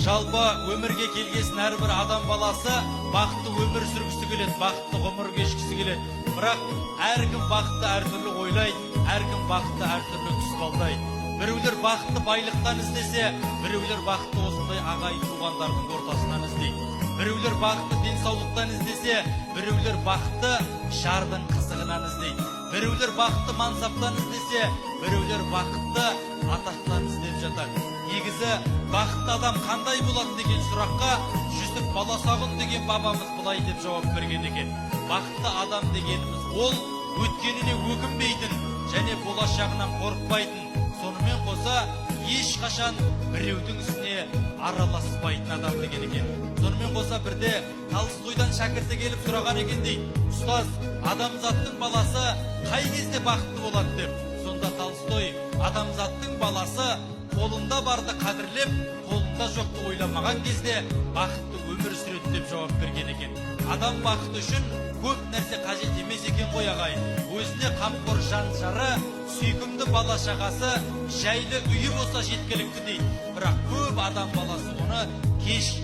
Жалпы өмірге келгесін әрбір адам баласы бақытты өмір сүргісі келеді, бақытты ғұмыр кешкісі келеді. Бірақ әркім бақытты әртүрлі ойлайды, әркім бақытты әртүрлі тұспалдайды. Біреулер бақытты байлықтан іздесе, біреулер бақытты осындай ағайын туғандардың ортасынан іздейді. Біреулер бақытты денсаулықтан іздесе, біреулер бақытты жардың қызығынан іздейді. Біреулер бақытты мансаптан іздесе, біреулер бақытты атақтан іздеп жатады. Негізі бақытты адам қандай болады деген сұраққа Жүсіп Баласағұн деген бабамыз былай деп жауап берген екен. Бақытты адам дегеніміз ол өткеніне өкінбейтін және болашағынан қорықпайтын, сонымен қоса ешқашан біреудің ісіне араласпайтын адам деген екен. Сонымен қоса бірде Толстойдан шәкірті келіп сұраған екен дейді: ұстаз, адамзаттың баласы қай кезде бақытты болады деп. Сонда Толстой: адамзаттың баласы қолында барды қадірлеп, қолында жоқты ойламаған кезде бақытты өмір сүреді деп жауап берген екен. Адам бақыты үшін көп нәрсе қажет емес екен ғой ағайын. Өзіне қамқор жан жары, сүйкімді бала шағасы, жайлы үйі болса жеткілікті дейді. Бірақ көп адам баласы оны кеш